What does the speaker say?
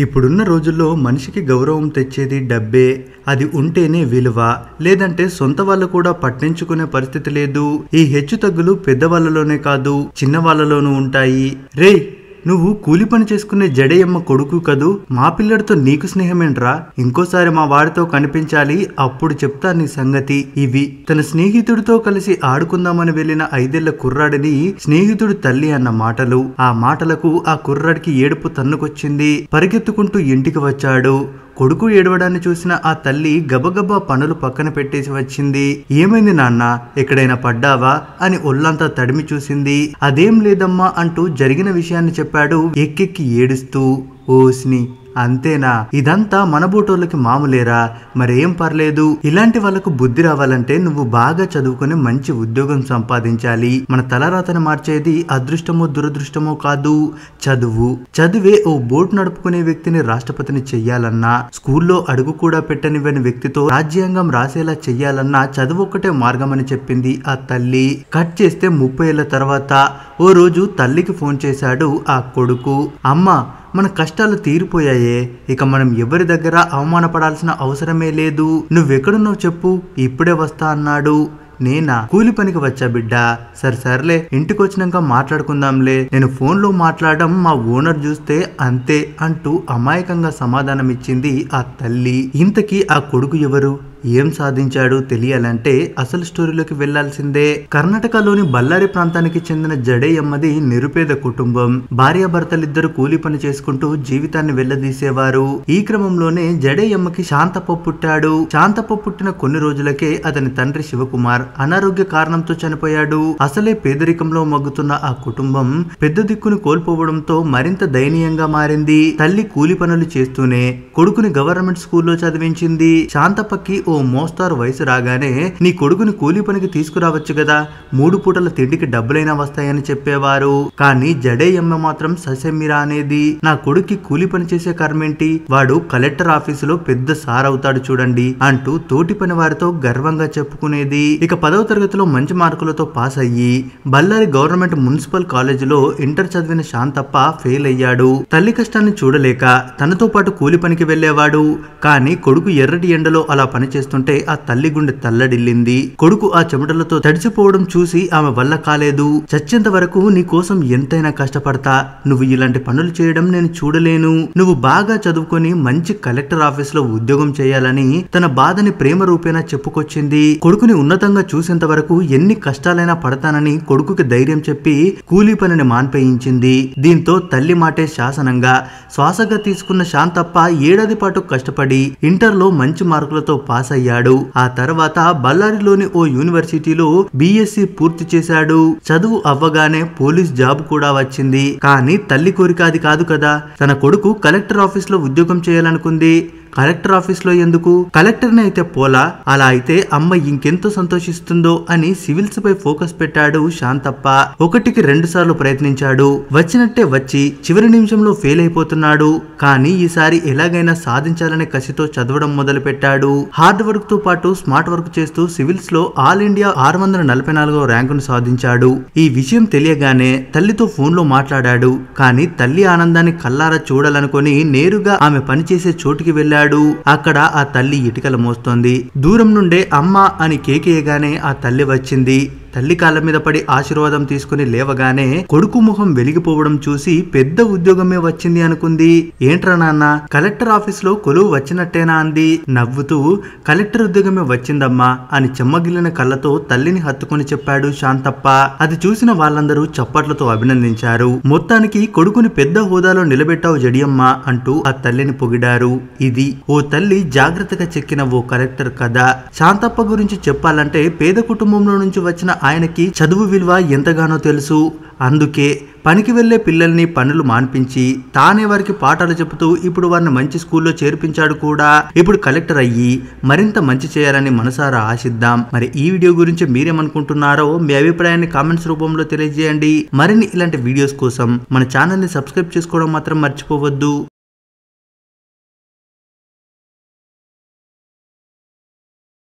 ఇప్పుడున్న రోజుల్లో మనిషికి గౌరవం తెచ్చేది డబ్బే. అది ఉంటేనే విలువ, లేదంటే సొంత వాళ్ళు కూడా పట్టించుకునే పరిస్థితి లేదు. ఈ హెచ్చుతగ్గులు పెద్దవాళ్ళలోనే కాదు, చిన్నవాళ్ళలోనూ ఉంటాయి. రేయ్, నువ్వు కూలి పని చేసుకునే జడేయమ్మ కొడుకు కదూ, మా పిల్లడితో నీకు స్నేహమేంట్రా? ఇంకోసారి మా వాడితో కనిపించాలి, అప్పుడు చెప్తా నీ సంగతి. ఇవి తన స్నేహితుడితో కలిసి ఆడుకుందామని వెళ్లిన 5 ఏళ్ల కుర్రాడిని స్నేహితుడు తల్లి అన్న మాటలు. ఆ మాటలకు ఆ కుర్రాడికి ఏడుపు తన్నుకొచ్చింది. పరిగెత్తుకుంటూ ఇంటికి వచ్చాడు. కొడుకు ఏడవడాన్ని చూసిన ఆ తల్లి గబగబా పనులు పక్కన పెట్టేసి వచ్చింది. ఏమైంది నాన్న, ఎక్కడైనా పడ్డావా అని ఒళ్ళంతా తడిమి చూసింది. అదేం లేదమ్మా అంటూ జరిగిన విషయాన్ని చెప్పాడు ఎక్కెక్కి ఏడుస్తూ. ఓస్ని, అంతేనా? ఇదంతా మన బోటోళ్ళకి మామూలేరా? మరేం పర్లేదు. ఇలాంటి వాళ్ళకు బుద్ధి రావాలంటే నువ్వు బాగా చదువుకుని మంచి ఉద్యోగం సంపాదించాలి. మన తలరాతను మార్చేది అదృష్టమో దురదృష్టమో కాదు, చదువు. చదివే ఓ బోట్ నడుపుకునే వ్యక్తిని రాష్ట్రపతిని చెయ్యాలన్నా, స్కూల్లో అడుగు కూడా పెట్టనివ్వని వ్యక్తితో రాజ్యాంగం రాసేలా చెయ్యాలన్నా చదువు ఒక్కటే మార్గం అని చెప్పింది ఆ తల్లి. కట్ చేస్తే 30 ఏళ్ల తర్వాత ఓ రోజు తల్లికి ఫోన్ చేశాడు ఆ కొడుకు. అమ్మా, మన కష్టాలు తీరిపోయాయే, ఇక మనం ఎవరి దగ్గర అవమానపడాల్సిన అవసరమే లేదు. నువ్వెక్కడున్నావు చెప్పు, ఇప్పుడే వస్తా అన్నాడు. నేనా? కూలి పనికి వచ్చా బిడ్డా. సర్లే, ఇంటికి వచ్చినాక మాట్లాడుకుందాంలే. నేను ఫోన్లో మాట్లాడడం మా ఓనర్ చూస్తే అంతే అంటూ అమాయకంగా సమాధానం ఇచ్చింది ఆ తల్లి. ఇంతకీ ఆ కొడుకు ఎవరు, ఏం సాధించాడు తెలియాలంటే అసలు స్టోరీలోకి వెళ్లాల్సిందే. కర్ణాటకలోని బళ్ళారి ప్రాంతానికి చెందిన జడేయమ్మది నిరుపేద కుటుంబం. భార్యాభర్తలిద్దరు కూలి పని చేసుకుంటూ జీవితాన్ని వెళ్లదీసేవారు. ఈ క్రమంలోనే జడేయమ్మకి శాంతప్ప పుట్టాడు. శాంతప్ప పుట్టిన కొన్ని రోజులకే అతని తండ్రి శివకుమార్ అనారోగ్య కారణంతో చనిపోయాడు. అసలే పేదరికంలో మగ్గుతున్న ఆ కుటుంబం పెద్ద దిక్కును కోల్పోవడంతో మరింత దయనీయంగా మారింది. తల్లి కూలి పనులు చేస్తూనే కొడుకుని గవర్నమెంట్ స్కూల్లో చదివించింది. శాంతప్పకి ఓ మోస్తారు వయసు రాగానే నీ కొడుకుని కూలి పనికి తీసుకురావచ్చు కదా, 3 పూటల తిండికి డబ్బులైనా వస్తాయని చెప్పేవారు. కానీ జడేయమ్మ మాత్రం ససెమ్మిరా అనేది. నా కొడుక్కి కూలి పని చేసే కర్మేంటి, వాడు కలెక్టర్ ఆఫీసులో పెద్ద సార్ అవుతాడు చూడండి అంటూ తోటి పని వారితో గర్వంగా చెప్పుకునేది. ఇక 10వ తరగతిలో మంచి మార్కులతో పాస్ అయ్యి బళ్ళారి గవర్నమెంట్ మున్సిపల్ కాలేజీలో ఇంటర్ చదివిన శాంతప్ప ఫెయిల్ అయ్యాడు. తల్లి కష్టాన్ని చూడలేక తనతో పాటు కూలి పనికి వెళ్లేవాడు. కానీ కొడుకు ఎర్రటి ఎండలో అలా పని చేస్తుంటే ఆ తల్లి గుండె తల్లడిల్లింది. కొడుకు ఆ చెమటలతో తడిసిపోవడం చూసి ఆమె వల్ల కాలేదు. చచ్చేంత వరకు నీ కోసం ఎంతైనా కష్టపడతా, నువ్వు ఇలాంటి పనులు చేయడం నేను చూడలేను. నువ్వు బాగా చదువుకొని మంచి కలెక్టర్ ఆఫీస్ లో ఉద్యోగం చేయాలని తన బాధని ప్రేమ రూపేణా చెప్పుకొచ్చింది. కొడుకుని ఉన్నతంగా చూసేంత వరకు ఎన్ని కష్టాలైనా పడతానని కొడుకుకి ధైర్యం చెప్పి కూలీ పనిని మాన్పేయించింది. దీంతో తల్లి మాటే శాసనంగా శ్వాసగా తీసుకున్న శాంతప్ప ఏడాది పాటు కష్టపడి ఇంటర్లో మంచి మార్కులతో పాస్ అయ్యాడు. ఆ తర్వాత బళ్ళారిలోని ఓ యూనివర్సిటీలో బిఎస్సి పూర్తి చేశాడు. చదువు అవ్వగానే పోలీస్ జాబ్ కూడా వచ్చింది. కానీ తల్లి కోరిక అది కాదు కదా. తన కొడుకు కలెక్టర్ ఆఫీస్ లో ఉద్యోగం చేయాలనుకుంది. కలెక్టర్ ఆఫీస్ లో ఎందుకు, కలెక్టర్ని అయితే పోలా, అలా అయితే అమ్మ ఇంకెంతో సంతోషిస్తుందో అని సివిల్స్ పై ఫోకస్ పెట్టాడు శాంతప్ప. 1కి 2 సార్లు ప్రయత్నించాడు. వచ్చినట్టే వచ్చి చివరి నిమిషంలో ఫెయిల్ అయిపోతున్నాడు. కానీ ఈసారి ఎలాగైనా సాధించాలనే కసితో చదవడం మొదలు పెట్టాడు. హార్డ్ వర్క్ తో పాటు స్మార్ట్ వర్క్ చేస్తూ సివిల్స్ లో ఆల్ ఇండియా 644వ ర్యాంకును సాధించాడు. ఈ విషయం తెలియగానే తల్లితో ఫోన్ లో మాట్లాడాడు. కానీ తల్లి ఆనందాన్ని కల్లారా చూడాలనుకుని నేరుగా ఆమె పనిచేసే చోటుకి వెళ్ళాడు. అక్కడ ఆ తల్లి ఇటుకలు మోస్తోంది. దూరం నుండే అమ్మ అని కేకేయగానే ఆ తల్లి వచ్చింది. తల్లి కాళ్ళ మీద పడి ఆశీర్వాదం తీసుకుని లేవగానే కొడుకు ముఖం వెలిగిపోవడం చూసి పెద్ద ఉద్యోగమే వచ్చింది అనుకుంది. ఏంట్రా నాన్న, కలెక్టర్ ఆఫీస్ లో కొలువు వచ్చినట్టేనా అంది నవ్వుతూ. కలెక్టర్ ఉద్యోగమే వచ్చిందమ్మా అని చెమ్మగిల్లిన కళ్ళతో తల్లిని హత్తుకుని చెప్పాడు శాంతప్ప. అది చూసిన వాళ్ళందరూ చప్పట్లతో అభినందించారు. మొత్తానికి కొడుకుని పెద్ద హోదాలో నిలబెట్టావు జడియమ్మ అంటూ ఆ తల్లిని పొగిడారు. ఇది ఓ తల్లి జాగ్రత్తగా చెక్కిన ఓ కలెక్టర్ కథ. శాంతప్ప గురించి చెప్పాలంటే పేద కుటుంబంలో నుంచి వచ్చిన ఆయనకి చదువు విలువ ఎంతగానో తెలుసు. అందుకే పనికి వెళ్లే పిల్లల్ని పనులు మాన్పించి తానే వారికి పాఠాలు చెబుతూ ఇప్పుడు వారిని మంచి స్కూల్లో చేర్పించాడు కూడా. ఇప్పుడు కలెక్టర్ అయ్యి మరింత మంచి చేయాలని మనసారా ఆశిద్దాం. మరి ఈ వీడియో గురించి మీరేమనుకుంటున్నారో మీ అభిప్రాయాన్ని కామెంట్స్ రూపంలో తెలియజేయండి. మరిన్ని ఇలాంటి వీడియోస్ కోసం మన ఛానల్ ని సబ్స్క్రైబ్ చేసుకోవడం మాత్రం మర్చిపోవద్దు.